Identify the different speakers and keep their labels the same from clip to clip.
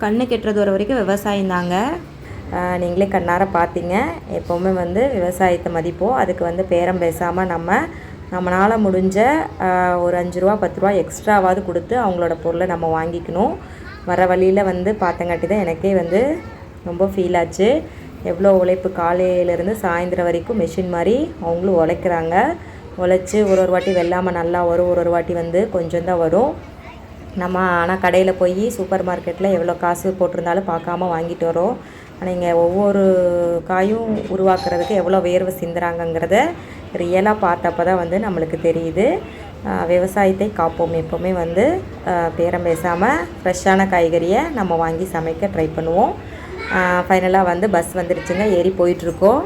Speaker 1: கண்ணு கெட்டுறது வர வரைக்கும் விவசாயம் தாங்க. நீங்களே கண்ணார பார்த்தீங்க. எப்போவுமே வந்து விவசாயத்தை மதிப்போம். அதுக்கு வந்து பேரம் பேசாமல் நம்மளால் முடிஞ்ச ஒரு 5 ரூபா 10 ரூபா எக்ஸ்ட்ராவாவது கொடுத்து அவங்களோட பொருளை நம்ம வாங்கிக்கணும். வர வழியில் வந்து பார்த்தங்காட்டி தான் எனக்கே வந்து ரொம்ப ஃபீல் ஆச்சு. எவ்வளோ உழைப்பு, காலையிலேருந்து சாயந்தரம் வரைக்கும் மெஷின் மாதிரி அவங்களும் உழைக்கிறாங்க. உழைச்சி ஒரு வாட்டி வெள்ளாமல் நல்லா வரும், ஒரு வாட்டி வந்து கொஞ்சம் தான் வரும். நம்ம ஆனால் கடையில் போய் சூப்பர் மார்க்கெட்டில் எவ்வளோ காசு போட்டிருந்தாலும் பார்க்காம வாங்கிட்டு வரோம். ஆனால் இங்கே ஒவ்வொரு காயும் உருவாக்குறதுக்கு எவ்வளோ வேர்வை சிந்துறாங்கங்கிறத ரியலாக பார்த்தப்போ தான் வந்து நம்மளுக்கு தெரியுது. விவசாயத்தை காப்போம். எப்போவுமே வந்து பேரம் பேசாமல் ஃப்ரெஷ்ஷான காய்கறியை நம்ம வாங்கி சமைக்க ட்ரை பண்ணுவோம். ஃபைனலாக வந்து பஸ் வந்துடுச்சுங்க, ஏறி போயிட்டுருக்கோம்.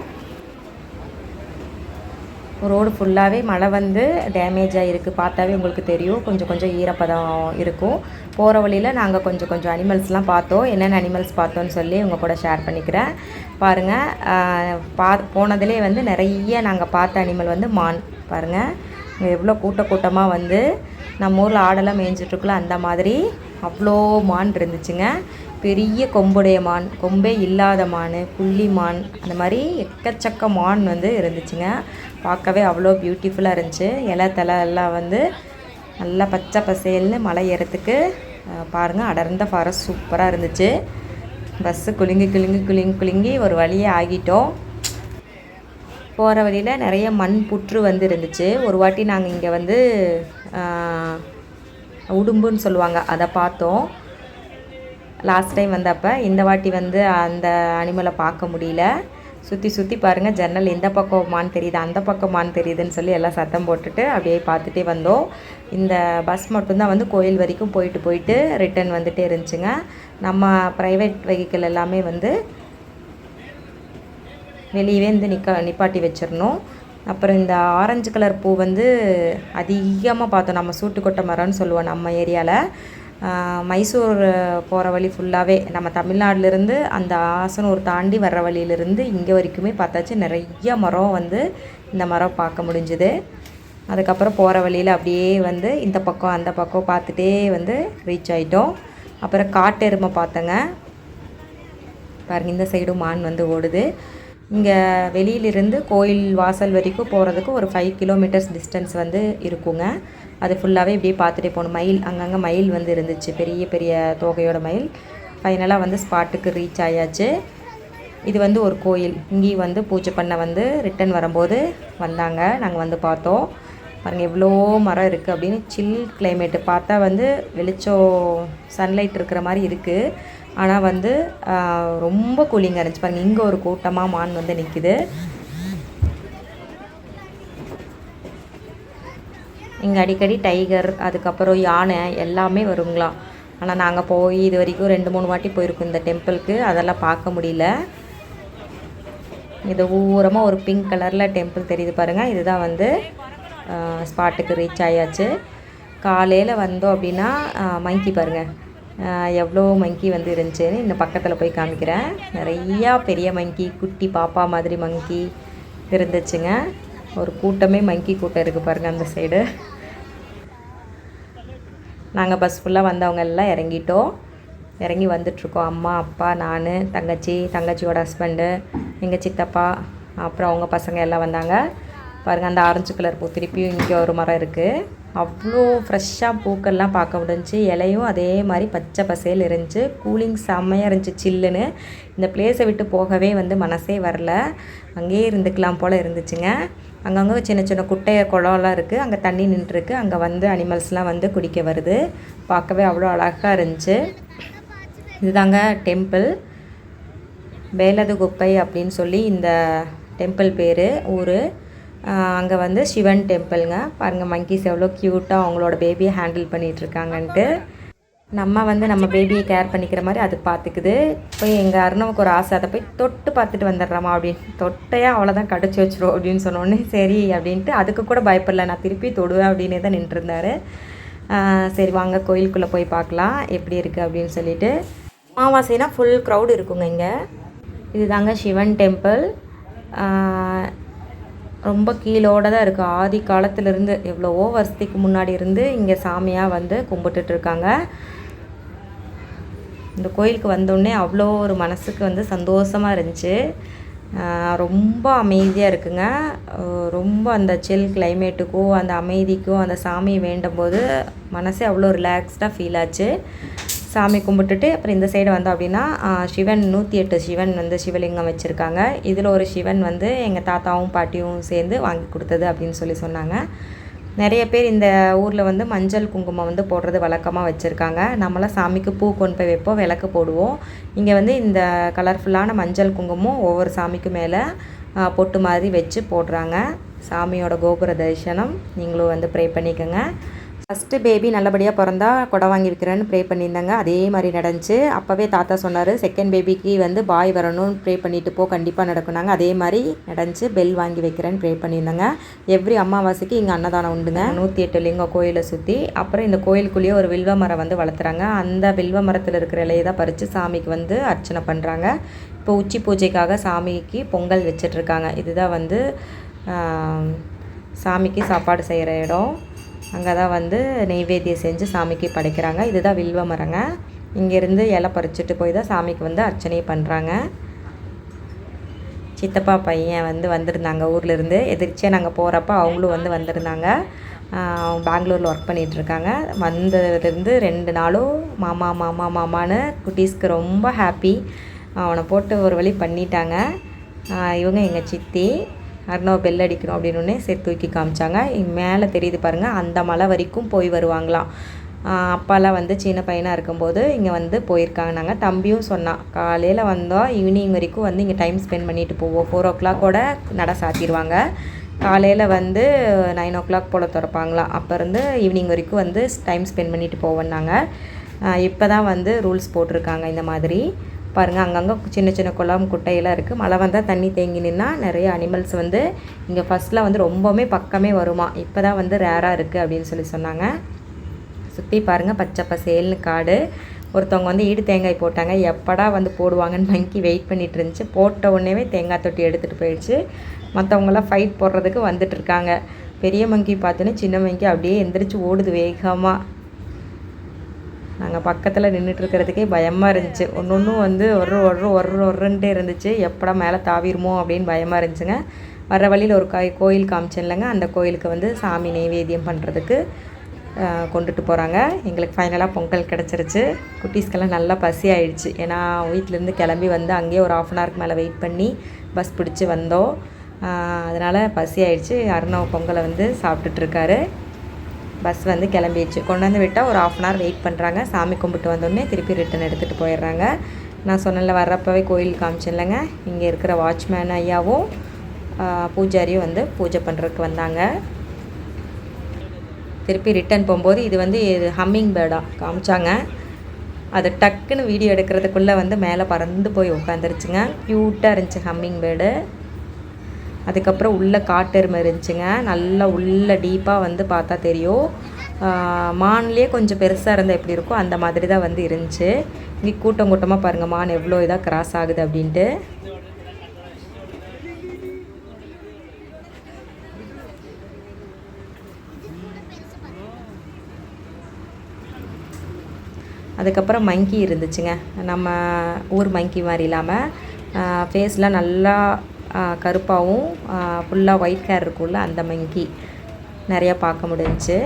Speaker 1: ரோடு ஃபுல்லாகவே மழை வந்து டேமேஜ் ஆகிருக்கு. பார்த்தாவே உங்களுக்கு தெரியும், கொஞ்சம் கொஞ்சம் ஈரப்பதம் இருக்கும். போகிற வழியில் நாங்கள் கொஞ்சம் அனிமல்ஸ்லாம் பார்த்தோம். என்னென்ன அனிமல்ஸ் பார்த்தோன்னு சொல்லி உங்கள் கூட ஷேர் பண்ணிக்கிறேன். பாருங்கள், போனதுலேயே வந்து நிறைய நாங்கள் பார்த்த அனிமல் வந்து மான். பாருங்கள் இங்கே எவ்வளோ கூட்டமாக வந்து நம்ம ஊரில் ஆடெல்லாம் மேய்ஞ்சிட்ருக்குள்ள அந்த மாதிரி அவ்வளோ மான் இருந்துச்சுங்க. பெரிய கொம்புடைய மான், கொம்பே இல்லாத மான், புள்ளி மான், அந்த மாதிரி எக்கச்சக்க மான் வந்து இருந்துச்சுங்க. பார்க்கவே அவ்வளோ பியூட்டிஃபுல்லாக இருந்துச்சு. இலை தலை எல்லாம் வந்து நல்லா பச்சை பசேல்னு மலை ஏறத்துக்கு பாருங்கள் அடர்ந்த ஃபாரஸ்ட் சூப்பராக இருந்துச்சு. பஸ்ஸு குலுங்கி ஒரு வழியே ஆகிட்டோம். போகிற வழியில் நிறைய மண் புற்று வந்து இருந்துச்சு. ஒரு வாட்டி நாங்கள் இங்கே வந்து உடும்புன்னு சொல்லுவாங்க, அதை பார்த்தோம் லாஸ்ட் டைம் வந்தப்போ. இந்த வாட்டி வந்து அந்த அனிமலை பார்க்க முடியல. சுற்றி பாருங்கள், ஜன்னல் இந்த பக்கம் மான் தெரியுது, அந்த பக்கம் மான் தெரியுதுன்னு சொல்லி எல்லாம் சத்தம் போட்டுட்டு அப்படியே பார்த்துட்டே வந்தோம். இந்த பஸ் மட்டும்தான் வந்து கோயில் வரைக்கும் போயிட்டு ரிட்டன் வந்துகிட்டே இருந்துச்சுங்க. நம்ம ப்ரைவேட் வெஹிக்கிள் எல்லாமே வந்து வெளியவே வந்து நிப்பாட்டி வச்சிடணும். அப்புறம் இந்த ஆரஞ்சு கலர் பூ வந்து அதிகமாக பார்த்தோம். நம்ம சூட்டுக்கொட்டை மரம்னு சொல்லுவோம் நம்ம ஏரியாவில். மைசூர் போகிற வழி ஃபுல்லாகவே நம்ம தமிழ்நாட்டிலேருந்து அந்த ஆசனூர் தாண்டி வர்ற வழியிலேருந்து இங்கே வரைக்குமே பார்த்தாச்சு. நிறைய மரம் வந்து இந்த மரம் பார்க்க முடிஞ்சுது. அதுக்கப்புறம் போகிற வழியில் அப்படியே வந்து இந்த பக்கம் அந்த பக்கம் பார்த்துட்டே வந்து ரீச் ஆகிட்டோம். அப்புறம் காட்டெருமை பார்த்தங்க. பாருங்கள், இந்த சைடும் மான் வந்து ஓடுது. இங்கே வெளியிலிருந்து கோயில் வாசல் வரைக்கும் போகிறதுக்கு ஒரு 5 கிலோமீட்டர்ஸ் டிஸ்டன்ஸ் வந்து இருக்குங்க. அது ஃபுல்லாகவே இப்படியே பார்த்துட்டே போகணும். மயில், அங்கங்கே மயில் வந்து இருந்துச்சு, பெரிய தோகையோட மயில். ஃபைனலாக வந்து ஸ்பாட்டுக்கு ரீச் ஆயாச்சு. இது வந்து ஒரு கோயில். இங்கேயும் வந்து பூஜை பண்ண வந்து ரிட்டன் வரும்போது வந்தாங்க, நாங்கள் வந்து பார்த்தோம். பாருங்கள் எவ்வளோ மரம் இருக்குது அப்படின்னு. சில் கிளைமேட்டு பார்த்தா வந்து வெளிச்சம் சன்லைட் இருக்கிற மாதிரி இருக்குது. ஆனால் வந்து ரொம்ப கூலிங்காக இருந்துச்சு. பாருங்கள் இங்கே ஒரு கூட்டமாக மான் வந்து நிற்கிது. இங்கே அடிக்கடி டைகர், அதுக்கப்புறம் யானை எல்லாமே வருங்களாம். ஆனால் நாங்கள் போய் இது வரைக்கும் 2-3 வாட்டி போயிருக்கோம் இந்த டெம்பிளுக்கு, அதெல்லாம் பார்க்க முடியல. இது ஊரமாக ஒரு பிங்க் கலரில் டெம்பிள் தெரியுது பாருங்கள். இதுதான் வந்து ஸ்பாட்டுக்கு ரீச் ஆயாச்சு. காலையில் வந்தோம் அப்படின்னா மங்கி பாருங்கள் எவ்வளோ மங்கி வந்து இருந்துச்சுன்னு இந்த பக்கத்தில் போய் காமிக்கிறேன். நிறையா பெரிய மங்கி, குட்டி பாப்பா மாதிரி மங்கி இருந்துச்சுங்க. ஒரு கூட்டமே மங்கி கூட்டம் இருக்குது பாருங்கள் அந்த சைடு. நாங்கள் பஸ் ஃபுல்லாக வந்தவங்க எல்லாம் இறங்கி வந்துட்ருக்கோம். அம்மா, அப்பா, நான், தங்கச்சியோட ஹஸ்பண்டு, எங்கள் சித்தப்பா, அப்புறம் அவங்க பசங்க எல்லாம் வந்தாங்க. பாருங்கள் அந்த ஆரஞ்சு கலர் பூ திருப்பியும் இங்கே ஒரு மரம் இருக்குது. அவ்வளோ ஃப்ரெஷ்ஷாக பூக்கள்லாம் பார்க்க முடிஞ்சிச்சு. இலையும் அதே மாதிரி பச்சை பசேல் இருந்துச்சு. கூலிங் செம்மையாக இருந்துச்சு, சில்லுன்னு. இந்த பிளேஸை விட்டு போகவே வந்து மனசே வரல. அங்கேயே இருந்துக்கலாம் போல் இருந்துச்சுங்க. அங்கங்கே சின்ன குட்டைய குளம்லாம் இருக்குது, அங்கே தண்ணி நின்றுருக்கு. அங்கே வந்து அனிமல்ஸ்லாம் வந்து குடிக்க வருது. பார்க்கவே அவ்வளோ அழகாக இருந்துச்சு. இதுதாங்க டெம்பிள், வேலது குப்பை அப்படின்னு சொல்லி இந்த டெம்பிள் பேர், ஊர். அங்கே வந்து சிவன் டெம்பிள்ங்க. பாருங்கள் மங்கீஸ் எவ்வளோ க்யூட்டாக அவங்களோட பேபியை ஹேண்டில் பண்ணிகிட்ருக்காங்கன்ட்டு. நம்ம வந்து நம்ம பேபியை கேர் பண்ணிக்கிற மாதிரி அது பார்த்துக்குது. போய் எங்கள் அருணவுக்கு ஒரு ஆசை, அதை போய் தொட்டு பார்த்துட்டு வந்துடுறோமா அப்படின்னு. தொட்டையாக அவ்வளோதான் கடிச்சு வச்சிரும் அப்படின்னு சொன்னோடனே சரி அப்படின்ட்டு அதுக்கு கூட பயப்படல, நான் திருப்பி தொடுவேன் அப்படின்னே தான் நின்றுருந்தார். சரி வாங்க கோயிலுக்குள்ளே போய் பார்க்கலாம் எப்படி இருக்குது அப்படின்னு சொல்லிட்டு. அமாவாசைனா ஃபுல் க்ரௌடு இருக்குங்க இங்கே. இது தாங்க சிவன் டெம்பிள். ரொம்ப கீழோடு தான் இருக்குது. ஆதி காலத்திலேருந்து எவ்வளவோ வருஷத்துக்கு முன்னாடி இருந்து இங்கே சாமியாக வந்து கும்பிட்டுட்ருக்காங்க. இந்த கோயிலுக்கு வந்தோடனே அவ்வளோ ஒரு மனசுக்கு வந்து சந்தோஷமாக இருந்துச்சு. ரொம்ப அமைதியாக இருக்குங்க. ரொம்ப அந்த சில் கிளைமேட்டுக்கும் அந்த அமைதிக்கும் அந்த சாமியை வேண்டும்போது மனசே அவ்வளோ ரிலாக்ஸ்டாக ஃபீல் ஆச்சு. சாமி கும்பிட்டுட்டு அப்புறம் இந்த சைடு வந்தோம் அப்படின்னா சிவன் 108 சிவன் வந்து சிவலிங்கம் வச்சுருக்காங்க. இதில் ஒரு சிவன் வந்து எங்கள் தாத்தாவும் பாட்டியும் சேர்ந்து வாங்கி கொடுத்தது அப்படின்னு சொன்னாங்க. நிறைய பேர் இந்த ஊரில் வந்து மஞ்சள் குங்குமம் வந்து போடுறது வழக்கமாக வச்சுருக்காங்க. நம்மளாம் சாமிக்கு பூ கொண்டு போய் வைப்போம், விளக்கு போடுவோம். இங்கே வந்து இந்த கலர்ஃபுல்லான மஞ்சள் குங்குமம் ஒவ்வொரு சாமிக்கு மேலே பொட்டு மாதிரி வச்சு போடுறாங்க. சாமியோட கோபுர தரிசனம் நீங்களும் வந்து ப்ரே பண்ணிக்கோங்க. ஃபஸ்ட்டு பேபி நல்லபடியாக பிறந்தா கொடை வாங்கி வைக்கிறேன்னு ப்ரே பண்ணியிருந்தாங்க. அதே மாதிரி நடந்துச்சு. அப்போவே தாத்தா சொன்னார், செகண்ட் பேபிக்கு வந்து பாய் வரணும்னு ப்ரே பண்ணிவிட்டு போ, கண்டிப்பாக நடக்குனாங்க. அதே மாதிரி நடந்துச்சு. பெல் வாங்கி வைக்கிறேன்னு ப்ரே பண்ணியிருந்தாங்க. எவ்ரி அமாவாசைக்கு இங்கே அன்னதானம் உண்டுங்க. 108 லிங்கம் கோயிலை சுற்றி. அப்புறம் இந்த கோயிலுக்குள்ளேயே ஒரு வில்வ மரம் வந்து வளர்த்துறாங்க. அந்த வில்வ மரத்தில் இருக்கிற இலையை தான் பறித்து சாமிக்கு வந்து அர்ச்சனை பண்ணுறாங்க. இப்போ உச்சி பூஜைக்காக சாமிக்கு பொங்கல் வச்சிட்ருக்காங்க. இதுதான் வந்து சாமிக்கு சாப்பாடு செய்கிற இடம். அங்கே தான் வந்து நெய்வேத்தியம் செஞ்சு சாமிக்கு படைக்கிறாங்க. இதுதான் வில்வ மரங்க. இங்கேருந்து இலை பறிச்சுட்டு போய் தான் சாமிக்கு வந்து அர்ச்சனை பண்ணுறாங்க. சித்தப்பா பையன் வந்து வந்திருந்தாங்க ஊர்லேருந்து. எதிர்ச்சியாக நாங்கள் போகிறப்ப அவங்களும் வந்து வந்திருந்தாங்க. பெங்களூரில் ஒர்க் பண்ணிகிட்ருக்காங்க. வந்ததுலேருந்து 2 நாளும் மாமா மாமா மாமான்னு குட்டீஸ்க்கு ரொம்ப ஹாப்பி. அவனை போட்டு ஒரு வழி பண்ணிட்டாங்க. இவங்க எங்கள் சித்தி. அர்ணவ் பெல் அடிக்கணும் அப்படின்னே சரி தூக்கி காமிச்சாங்க. மேலே தெரியுது பாருங்கள், அந்த மலை வரைக்கும் போய் வருவாங்களாம். அப்பாலாம் வந்து சின்ன பையனாக இருக்கும்போது இங்கே வந்து போயிருக்காங்க. நாங்கள் தம்பியும் சொன்னான், காலையில் வந்தோம் ஈவினிங் வரைக்கும் வந்து இங்கே டைம் ஸ்பெண்ட் பண்ணிட்டு போவோம். 4 o'clock நட சாத்திடுவாங்க. காலையில் வந்து 9 o'clock போல் திறப்பாங்களாம். அப்போ இருந்து ஈவினிங் வரைக்கும் வந்து டைம் ஸ்பெண்ட் பண்ணிட்டு போவோன்னாங்க. இப்போ தான் வந்து ரூல்ஸ் போட்டிருக்காங்க இந்த மாதிரி. பாருங்கள், அங்கங்கே சின்ன சின்ன குளம் குட்டையெல்லாம் இருக்குது. மழை வந்தால் தண்ணி தேங்கி நின்னா நிறைய அனிமல்ஸ் வந்து இங்கே ஃபஸ்ட்டில் வந்து ரொம்பவுமே பக்கமே வருமா. இப்போ தான் வந்து ரேராக இருக்குது அப்படின்னு சொன்னாங்க. சுற்றி பாருங்கள், பச்சை பசேல்னு காடு. ஒருத்தவங்க வந்து ஈடு தேங்காய் போட்டாங்க. எப்படா வந்து போடுவாங்கன்னு மங்கி வெயிட் பண்ணிகிட்டு இருந்துச்சு. போட்ட உடனே தேங்காய் தொட்டி எடுத்துகிட்டு போயிடுச்சு. மற்றவங்களாம் ஃபைட் போடுறதுக்கு வந்துட்டுருக்காங்க. பெரிய மங்கி பார்த்தோன்னே சின்ன மங்கி அப்படியே எந்திரிச்சு ஓடுது வேகமாக. நாங்கள் பக்கத்தில் நின்றுட்டுருக்கிறதுக்கே பயமாக இருந்துச்சு. ஒன்றும் வந்து ஒருன்ட்டே இருந்துச்சு. எப்படா மேலே தாவிருமோ அப்படின்னு பயமாக இருந்துச்சுங்க. வர வழியில் ஒரு கோயில் காமிச்சேன் இல்லைங்க, அந்த கோயிலுக்கு வந்து சாமி நெய்வேத்தியம் பண்ணுறதுக்கு கொண்டுட்டு போகிறாங்க. எங்களுக்கு ஃபைனலாக பொங்கல் கிடச்சிருச்சு. குட்டீஸ்க்கெல்லாம் நல்லா பசி ஆயிடுச்சு. ஏன்னா வீட்டிலேருந்து கிளம்பி வந்து அங்கேயே ஒரு 1/2 hour மேலே வெயிட் பண்ணி பஸ் பிடிச்சி வந்தோம். அதனால் பசி ஆயிடுச்சு. அருணவ் பொங்கலை வந்து சாப்பிட்டுட்ருக்காரு. பஸ் வந்து கிளம்பிடுச்சு. கொண்டாந்து விட்டால் ஒரு 1/2 hour வெயிட் பண்ணுறாங்க. சாமி கும்பிட்டு வந்தோடனே திருப்பி ரிட்டன் எடுத்துகிட்டு போயிடுறாங்க. நான் சொன்னல வர்றப்பவே கோயில் காமிச்சேன்லங்க, இங்கே இருக்கிற வாட்ச்மேன் ஐயாவும் பூஜாரியும் வந்து பூஜை பண்ணுறதுக்கு வந்தாங்க. திருப்பி ரிட்டன் போகும்போது இது வந்து ஹம்மிங் பேர்டாக காமிச்சாங்க. அது டக்குன்னு வீடியோ எடுக்கிறதுக்குள்ளே வந்து மேலே பறந்து போய் உட்காந்துருச்சுங்க. க்யூட்டாக இருந்துச்சு ஹம்மிங் பேர்டு. அதுக்கப்புறம் உள்ளே காட்டெருமை இருந்துச்சுங்க. நல்லா உள்ளே டீப்பாக வந்து பார்த்தா தெரியும். மான்லேயே கொஞ்சம் பெருசாக இருந்தால் எப்படி இருக்கும் அந்த மாதிரி தான் வந்து இருந்துச்சு. இங்கே கூட்டம் கூட்டமாக பாருங்கள், மான் எவ்வளோ இதாக கிராஸ் ஆகுது அப்படின்ட்டு. அதுக்கப்புறம் மங்கி இருந்துச்சுங்க. நம்ம ஊர் மங்கி மாதிரி இல்லாமல் ஃபேஸில் நல்லா கருப்பாகவும் ஃபுல்லாக ஒயிட் ஹேர் இருக்கும்ல, அந்த மங்கி நிறையா பார்க்க முடிஞ்சிச்சு.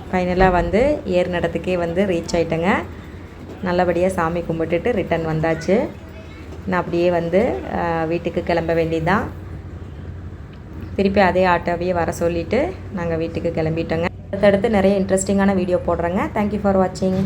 Speaker 1: ஃபைனலாக வந்து ஏர் நடத்துக்கே வந்து ரீச் ஆகிட்டேங்க. நல்லபடியாக சாமி கும்பிட்டுட்டு ரிட்டன் வந்தாச்சு. நான் அப்படியே வந்து வீட்டுக்கு கிளம்ப வேண்டியதுதான். திருப்பி அதே ஆட்டோவையே வர சொல்லிவிட்டு நாங்கள் வீட்டுக்கு கிளம்பிட்டோங்க. அடுத்தடுத்து நிறைய இன்ட்ரெஸ்டிங்கான வீடியோ போடுறேங்க. தேங்க்யூ ஃபார் வாட்சிங்.